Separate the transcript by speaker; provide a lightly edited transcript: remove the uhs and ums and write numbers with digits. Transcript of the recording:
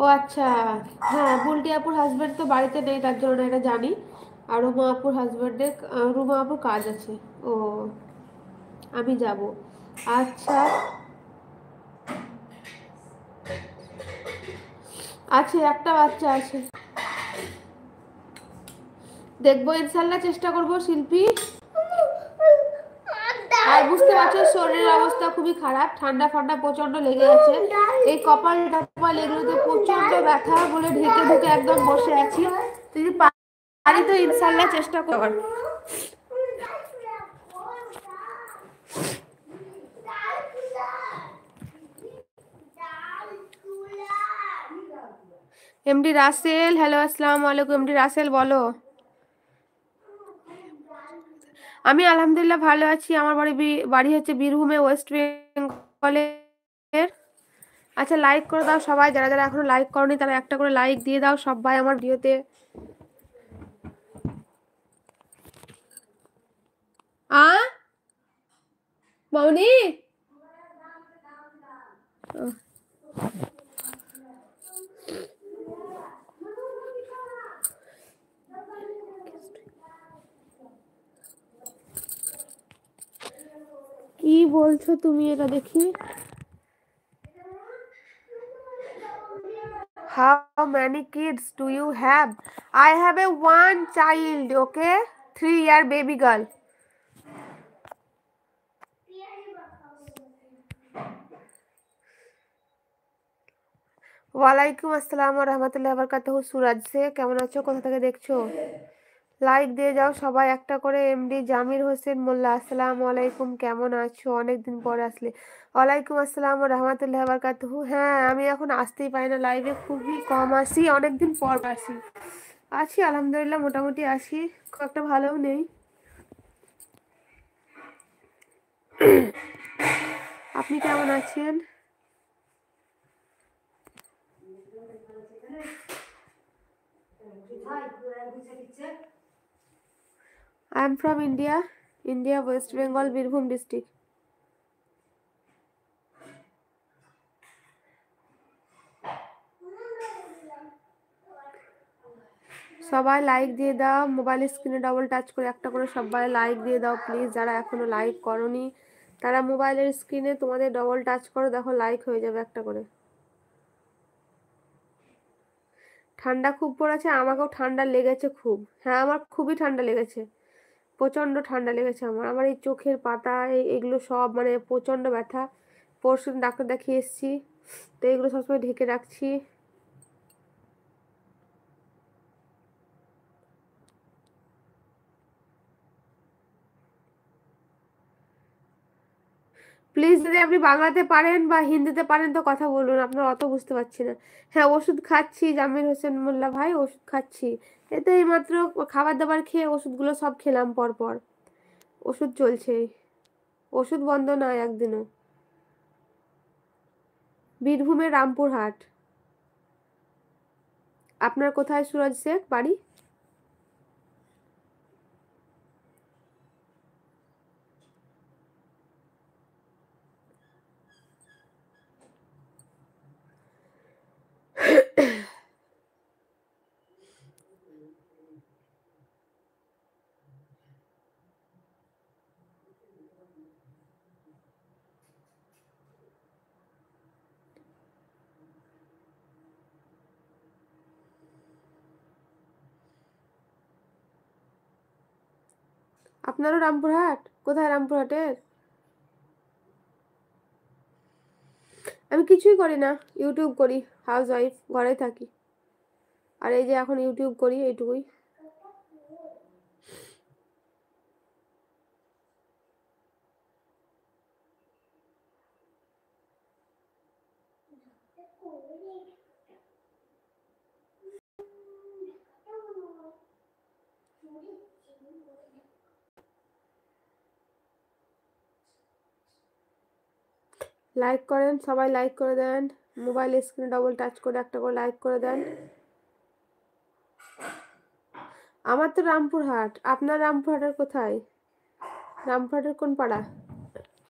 Speaker 1: ও আচ্ছা। হ্যাঁ, বুলটি আপুর হাজবেন্ড তো বাড়িতে নেই, তার জন্য এটা জানি। আর রুমা আপুর হাজবেন্ডের, রুমা আপুর কাজ আছে। ও, আমি যাব। আচ্ছা, আছে একটা বাচ্চা আছে। দেখবো ইনশাল্লাহ, চেষ্টা করব শিল্পী। আর বুঝতে পারছো শরীরের অবস্থা খুবই খারাপ, ঠান্ডা ফান্ডা প্রচন্ড লেগে আছে। এই কপাল টপাল এগুলোতে প্রচন্ড ব্যথা বলে ঢেকে ঢুকে একদম বসে আছি। যদি পারি তো ইনশাল্লাহ চেষ্টা কর। এমডি রাসেল, হ্যালো আসসালামু আলাইকুম। এমডি রাসেল বলো। আমি আলহামদুলিল্লাহ ভালো আছি। আমার বাড়ি বাড়ি হচ্ছে বীরভূমে, ওয়েস্ট বেঙ্গলের। আচ্ছা, লাইক করে দাও সবাই, যারা যারা এখনো লাইক করনি তারা একটা করে লাইক দিয়ে দাও সবাই আমার ভিডিওতে। আ মৌনি, কি বলছো তুমি এটা দেখি? How many kids do you have? I have a one child, okay? 3-year baby girl. ওয়ালাইকুম আসসালাম ওয়া রাহমাতুল্লাহি ওয়া বারাকাতুহু। সুরাজ সে কেমন আছো, কোথা থেকে দেখছো? লাইক দিয়ে যাও সবাই একটা করে। এমডি জামির হোসেন মোল্লা, আসসালামু আলাইকুম, কেমন আছো? অনেকদিন পরে আসলে। ওয়ালাইকুম আসসালাম ওয়া রাহমাতুল্লাহি ওয়া বারাকাতুহু। হ্যাঁ, আমি এখন আসতেই পারি না লাইভে, খুবই কম আসি, অনেকদিন পর আসি। আছি আলহামদুলিল্লাহ, মোটামুটি আসি, খুব একটা ভালোও নেই। আপনি কেমন আছেন? I am from India, India West Bengal, Birbhum district. সবাই লাইক দিয়ে দাও, মোবাইল স্ক্রিনে ডবল টাচ করে একটা করে সবাই লাইক দিয়ে দাও প্লিজ। যারা এখনো লাইক করনি তারা মোবাইলের স্ক্রিনে তোমাদের ডবল টাচ করো, দেখো লাইক হয়ে যাবে একটা করে। ঠান্ডা খুব পড়েছে, আমাকেও ঠান্ডা লেগেছে খুব। হ্যাঁ, আমার খুবই ঠান্ডা লেগেছে, প্রচন্ড ঠান্ডা লেগেছে আমার। আমার এই চোখের পাতা এগুলো সব মানে প্রচন্ড ব্যথা। পরশুদিন ডাক্তার দেখিয়ে এসেছি, তো এগুলো সবসময় ঢেকে রাখছি। প্লিজ যদি আপনি বাংলাতে পারেন বা হিন্দিতে পারেন তো কথা বলুন, আপনার অত বুঝতে পারছি না। হ্যাঁ, ওষুধ খাচ্ছি জামির হোসেন মোল্লা ভাই, ওষুধ খাচ্ছি। এতে এইমাত্র খাবার দাবার খেয়ে ওষুধগুলো সব খেলাম পর পর। ওষুধ চলছে, ওষুধ বন্ধ নয় একদিনও। বীরভূমের রামপুরহাট। আপনার কোথায় সুরজ শেখ বাড়ি? আপনারও রামপুরহাট? কোথায় রামপুরহাটের? আমি কিছুই করি না, ইউটিউব করি, হাউস ওয়াইফ, ঘরেই থাকি। আর এই যে এখন ইউটিউব করি, এইটুকুই। লাইক করেন সবাই, লাইক করে দেন। মোবাইল স্ক্রিনে ডবল টাচ করে একটা করে লাইক করে দেন। আমার তো রামপুরহাট, আপনার রামপুরহাটের কোথায়? রামপুরহাটের কোন পাড়া?